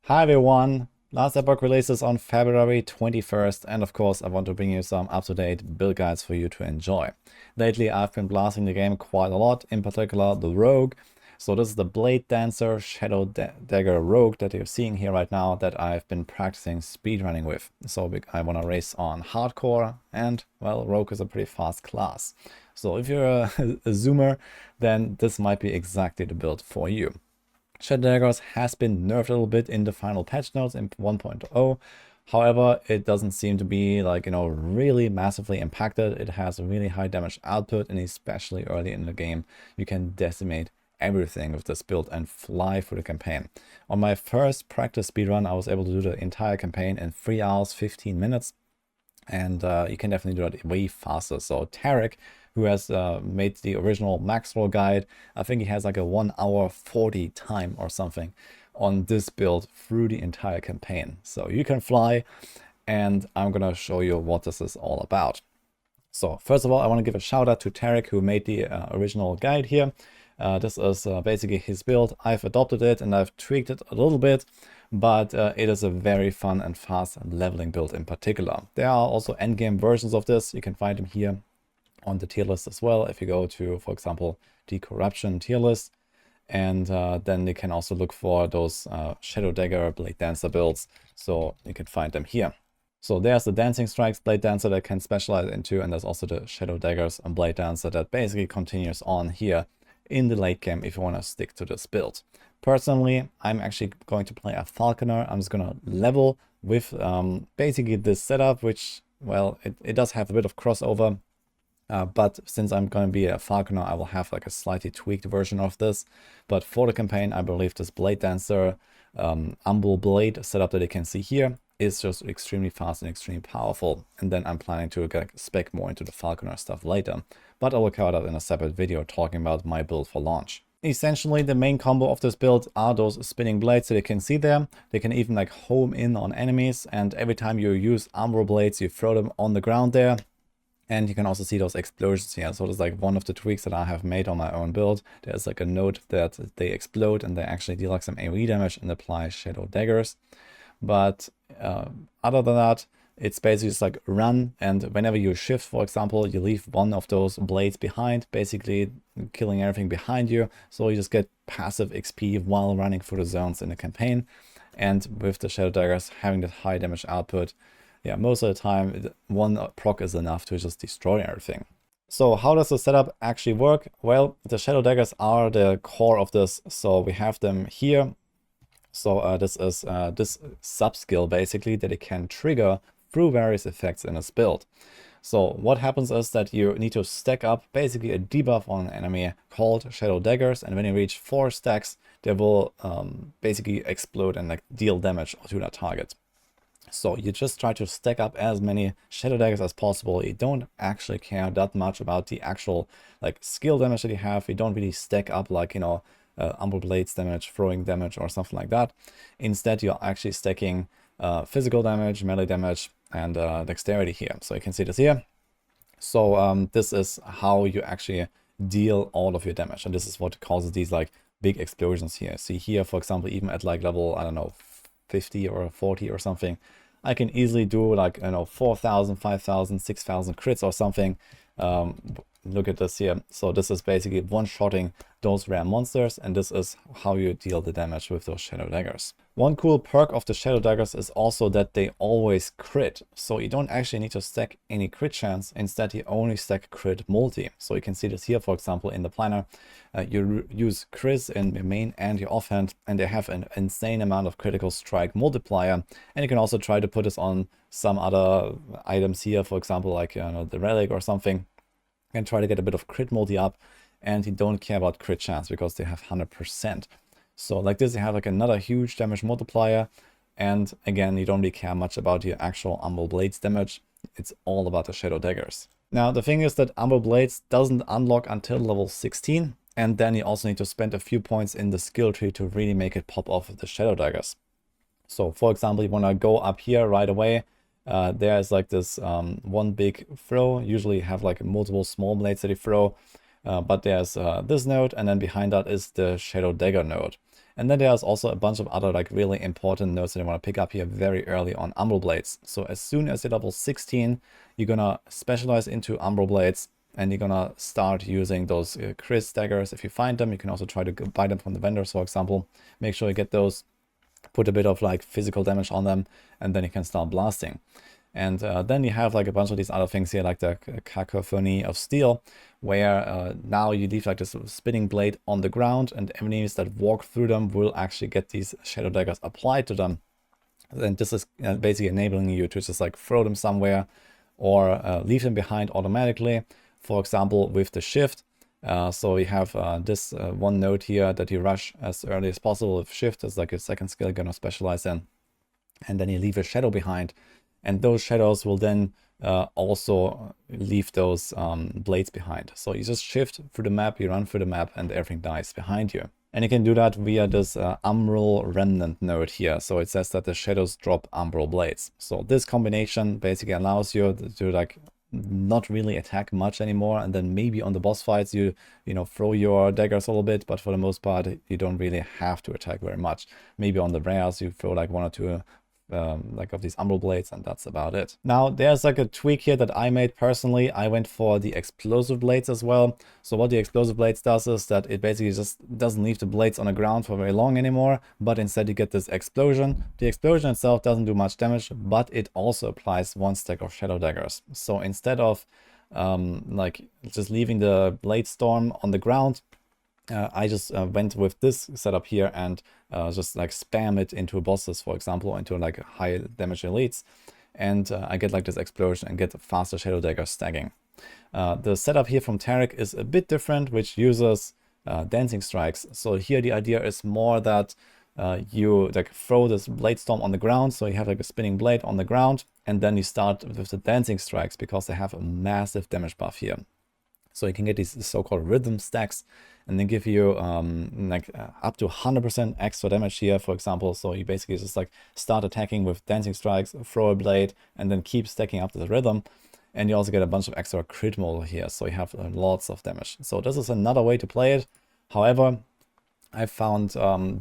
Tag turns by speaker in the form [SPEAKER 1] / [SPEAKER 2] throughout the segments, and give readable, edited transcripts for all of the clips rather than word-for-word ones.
[SPEAKER 1] Hi everyone! Last Epoch releases on February 21st, and of course I want to bring you some up-to-date build guides for you to enjoy. Lately I've been blasting the game quite a lot, in particular the Rogue. So this is the Bladedancer Shadow Dagger Rogue that you're seeing here right now that I've been practicing speedrunning with. So I want to race on hardcore, and well, Rogue is a pretty fast class. So if you're a zoomer, then this might be exactly the build for you. Shadow Daggers has been nerfed a little bit in the final patch notes in 1.0. However, it doesn't seem to be really massively impacted. It has a really high damage output, and especially early in the game, you can decimate everything with this build and fly through the campaign. On my first practice speedrun, I was able to do the entire campaign in 3 hours, 15 minutes. And you can definitely do that way faster. So Tarek, who has made the original max roll guide, I think he has like a 1 hour 40 time or something on this build through the entire campaign. So you can fly, and I'm gonna show you what this is all about. So first of all, I want to give a shout out to Tarek, who made the original guide here. This is basically his build. I've adopted it and I've tweaked it a little bit, but it is a very fun and fast leveling build in particular. There are also endgame versions of this. You can find them here on the tier list as well. If you go to, for example, the corruption tier list, and then you can also look for those Shadow Dagger Bladedancer builds. So you can find them here. So there's the Dancing Strikes Bladedancer that can specialize into, and there's also the Shadow Daggers and Bladedancer that basically continues on here in the late game if you want to stick to this build. Personally, I'm actually going to play a Falconer. I'm just going to level with basically this setup, which, well, it does have a bit of crossover. But since I'm going to be a Falconer, I will have like a slightly tweaked version of this. But for the campaign, I believe this Bladedancer Umble Blade setup that you can see here is just extremely fast and extremely powerful. And then I'm planning to spec more into the Falconer stuff later. But I will cover that in a separate video talking about my build for launch. Essentially, the main combo of this build are those spinning blades that you can see there. They can even like home in on enemies, and every time you use Umbral blades, you throw them on the ground there. And you can also see those explosions here. So it's like one of the tweaks that I have made on my own build. There's like a note that they explode and they actually deal like some AoE damage and apply Shadow Daggers. But other than that, it's basically just like run, and whenever you shift, for example, you leave one of those blades behind, basically killing everything behind you. So you just get passive XP while running through the zones in the campaign. And with the Shadow Daggers having that high damage output, yeah, most of the time, one proc is enough to just destroy everything. So how does the setup actually work? Well, the Shadow Daggers are the core of this. So we have them here. So this is this sub-skill basically that it can trigger through various effects in this build. So what happens is that you need to stack up basically a debuff on an enemy called Shadow Daggers, and when you reach 4 stacks, they will basically explode and like deal damage to that target. So you just try to stack up as many Shadow Daggers as possible. You don't actually care that much about the actual like skill damage that you have. You don't really stack up like, Umbral Blades damage, throwing damage or something like that. Instead, you're actually stacking physical damage, melee damage, and dexterity here. So you can see this here. So this is how you actually deal all of your damage. And this is what causes these like big explosions here. See here, for example, even at like level, I don't know, 50 or 40 or something, I can easily do like, 4,000, 5,000, 6,000 crits or something. Look at this here. So this is basically one-shotting those rare monsters, and this is how you deal the damage with those Shadow Daggers. One cool perk of the Shadow Daggers is also that they always crit. So you don't actually need to stack any crit chance. Instead, you only stack crit multi. So you can see this here, for example, in the planner. You use Chris in your main and your offhand, and they have an insane amount of critical strike multiplier. And you can also try to put this on some other items here, for example, like the relic or something, and try to get a bit of crit multi up, and you don't care about crit chance because they have 100%. So like this, you have like another huge damage multiplier, and again, you don't really care much about your actual Umbral Blades damage. It's all about the Shadow Daggers. Now, the thing is that Umbral Blades doesn't unlock until level 16, and then you also need to spend a few points in the skill tree to really make it pop off with the Shadow Daggers. So for example, you want to go up here right away. There's like this one big throw. Usually you have like multiple small blades that you throw, but there's this node, and then behind that is the Shadow Dagger node. And then there's also a bunch of other like really important notes that I want to pick up here very early on Umbral Blades. So as soon as you're level 16, you're gonna specialize into Umbral Blades, and you're gonna start using those Chris daggers if you find them. You can also try to buy them from the vendors, for example. Make sure you get those, put a bit of like physical damage on them, and then you can start blasting. And then you have like a bunch of these other things here, like the Cacophony of Steel, where now you leave like this spinning blade on the ground, and enemies that walk through them will actually get these shadow daggers applied to them. And this is basically enabling you to just like throw them somewhere or leave them behind automatically. For example, with the shift. So you have this one node here that you rush as early as possible with shift as like a second skill you're gonna specialize in. And then you leave a shadow behind. And those shadows will then also leave those blades behind. So you just shift through the map, you run through the map, and everything dies behind you. And you can do that via this Umbral Remnant node here. So it says that the shadows drop Umbral Blades. So this combination basically allows you to like not really attack much anymore, and then maybe on the boss fights you know throw your daggers a little bit, but for the most part you don't really have to attack very much. Maybe on the rares you throw like 1 or 2 like of these Umbral Blades, and that's about it. Now there's like a tweak here that I made personally. I went for the Explosive Blades as well. So what the Explosive Blades does is that it basically just doesn't leave the blades on the ground for very long anymore, but instead you get this explosion. The explosion itself doesn't do much damage, but it also applies 1 stack of Shadow Daggers. So instead of like just leaving the Blade Storm on the ground, I just went with this setup here and just like spam it into bosses, for example, into like high damage elites, and I get like this explosion and get faster Shadow Dagger stacking. The setup here from Tarek is a bit different, which uses dancing strikes. So here the idea is more that you like throw this blade storm on the ground, so you have like a spinning blade on the ground, and then you start with the dancing strikes because they have a massive damage buff here. So you can get these so-called rhythm stacks, and then give you up to 100% extra damage here, for example. So you basically just like start attacking with dancing strikes, throw a blade, and then keep stacking up the rhythm. And you also get a bunch of extra crit model here, so you have lots of damage. So this is another way to play it. However, I found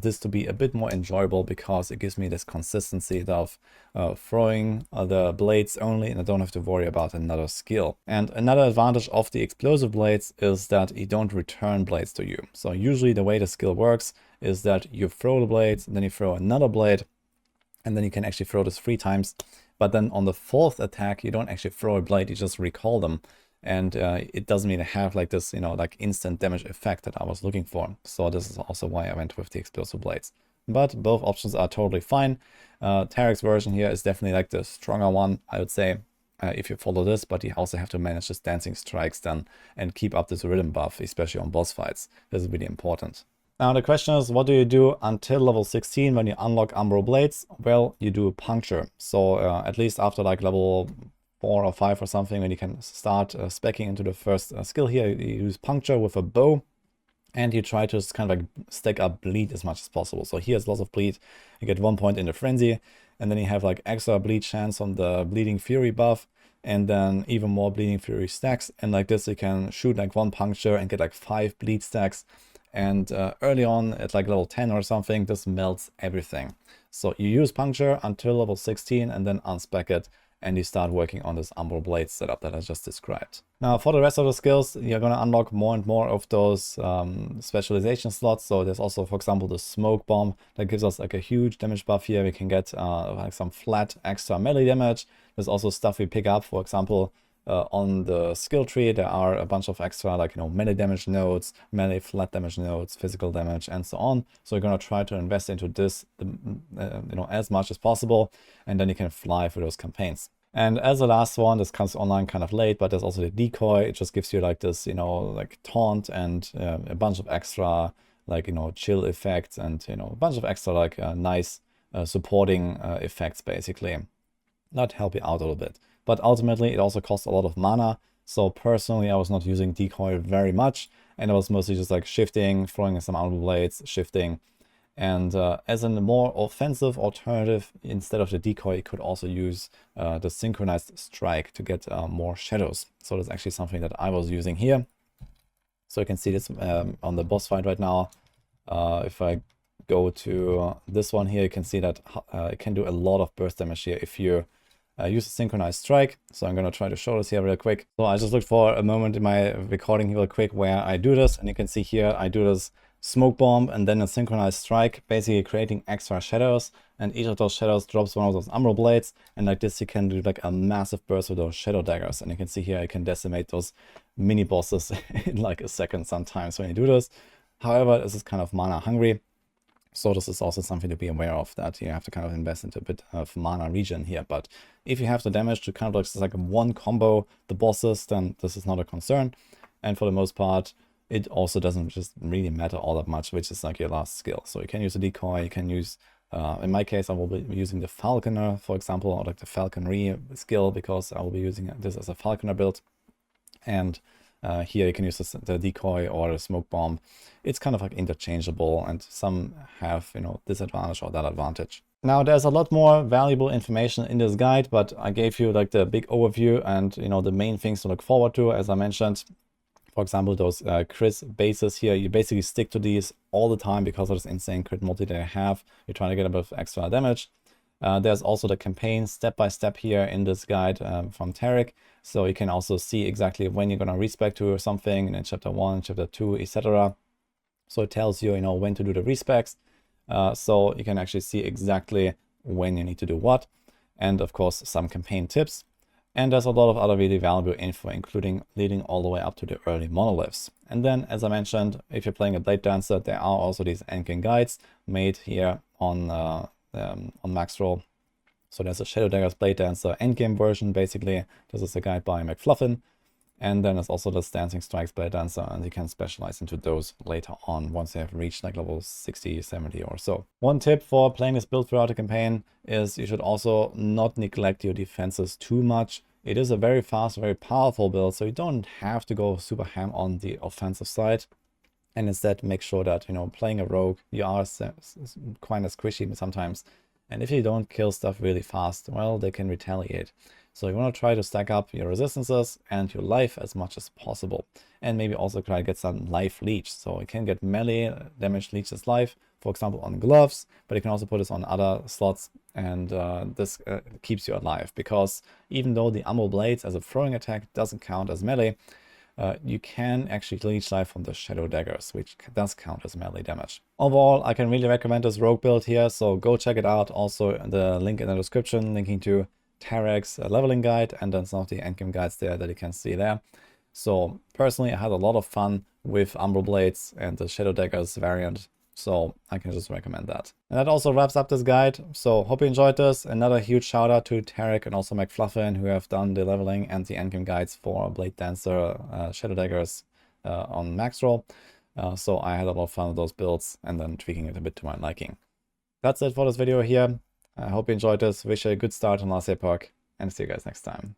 [SPEAKER 1] this to be a bit more enjoyable because it gives me this consistency of throwing the blades only, and I don't have to worry about another skill. And another advantage of the Explosive Blades is that you don't return blades to you. So usually the way the skill works is that you throw the blades, and then you throw another blade, and then you can actually throw this 3 times. But then on the 4th attack, you don't actually throw a blade, you just recall them. And it doesn't really have like this, like instant damage effect that I was looking for. So this is also why I went with the Explosive Blades. But both options are totally fine. Tarek's version here is definitely like the stronger one, I would say, if you follow this. But you also have to manage this dancing strikes then and keep up this rhythm buff, especially on boss fights. This is really important. Now the question is, what do you do until level 16 when you unlock Umbral Blades? Well, you do Puncture. So at least after like level 4 or 5 or something, when you can start speccing into the first skill here, you use Puncture with a bow, and you try to just kind of like stack up bleed as much as possible. So here's lots of bleed. You get 1 point in the frenzy, and then you have like extra bleed chance on the Bleeding Fury buff, and then even more Bleeding Fury stacks. And like this, you can shoot like 1 puncture and get like 5 bleed stacks. And early on at like level 10 or something, this melts everything. So you use Puncture until level 16 and then unspec it, and you start working on this Umbral Blade setup that I just described. Now for the rest of the skills, you're going to unlock more and more of those specialization slots. So there's also, for example, the Smoke Bomb that gives us like a huge damage buff here. We can get like some flat extra melee damage. There's also stuff we pick up, for example, on the skill tree. There are a bunch of extra like melee damage nodes, melee flat damage nodes, physical damage, and so on. So you're going to try to invest into this as much as possible, and then you can fly for those campaigns. And as the last one, this comes online kind of late, but there's also the decoy. It just gives you like this, like taunt and a bunch of extra like, chill effects and, a bunch of extra like nice supporting effects basically. That help you out a little bit. But ultimately it also costs a lot of mana. So personally, I was not using decoy very much, and I was mostly just like shifting, throwing in some Umbral Blades, shifting. And as a more offensive alternative, instead of the decoy, you could also use the synchronized strike to get more shadows. So that's actually something that I was using here. So you can see this on the boss fight right now. If I go to this one here, you can see that it can do a lot of burst damage here if you use a synchronized strike. So I'm going to try to show this here real quick. So I just looked for a moment in my recording real quick where I do this, and you can see here I do this smoke bomb and then a synchronized strike, basically creating extra shadows, and each of those shadows drops one of those Umbral Blades, and like this you can do like a massive burst with those shadow daggers, and you can see here I can decimate those mini bosses in like a second sometimes when you do this. However, this is kind of mana hungry, so this is also something to be aware of, that you have to kind of invest into a bit of mana regen here. But if you have the damage to kind of like one combo the bosses, then this is not a concern, and for the most part it also doesn't just really matter all that much, which is like your last skill. So you can use a decoy, you can use, in my case, I will be using the Falconer, for example, or like the Falconry skill, because I will be using this as a Falconer build. And here you can use the decoy or the smoke bomb. It's kind of like interchangeable, and some have, you know, disadvantage or that advantage. Now there's a lot more valuable information in this guide, but I gave you like the big overview and, you know, the main things to look forward to, as I mentioned. For example, those crit bases here, you basically stick to these all the time because of this insane crit multi they have. You're trying to get a bit of extra damage. There's also the campaign step-by-step here in this guide from Tarek. So you can also see exactly when you're going to respec to something in chapter 1, chapter 2, etc. So it tells you, you know, when to do the respecs. So you can actually see exactly when you need to do what. And of course, some campaign tips. And there's a lot of other really valuable info, including leading all the way up to the early monoliths. And then, as I mentioned, if you're playing a Bladedancer, there are also these endgame guides made here on Maxroll. So there's a Shadow Daggers Bladedancer endgame version, basically. This is a guide by McFluffin. And then there's also the Dancing Strikes Bladedancer, and you can specialize into those later on once you have reached like level 60, 70 or so. One tip for playing this build throughout the campaign is you should also not neglect your defenses too much. It is a very fast, very powerful build, so you don't have to go super ham on the offensive side. And instead make sure that, you know, playing a rogue, you are quite as squishy sometimes. And if you don't kill stuff really fast, well, they can retaliate. So you want to try to stack up your resistances and your life as much as possible. And maybe also try to get some life leech. So you can get melee damage leech as life, for example, on gloves, but you can also put this on other slots, and this keeps you alive. Because even though the Umbral Blades as a throwing attack doesn't count as melee, you can actually leech life from the Shadow Daggers, which does count as melee damage. Overall, I can really recommend this rogue build here, so go check it out. Also, the link in the description linking to Tarek's leveling guide, and then some of the endgame guides there that you can see there. So personally, I had a lot of fun with Umbral Blades and the Shadow Daggers variant, so I can just recommend that. And that also wraps up this guide. So hope you enjoyed this. Another huge shout out to Tarek and also McFluffin, who have done the leveling and the endgame guides for Bladedancer, Shadow Daggers on Maxroll. So I had a lot of fun with those builds and then tweaking it a bit to my liking. That's it for this video here. I hope you enjoyed this. Wish you a good start on last Epoch, and see you guys next time.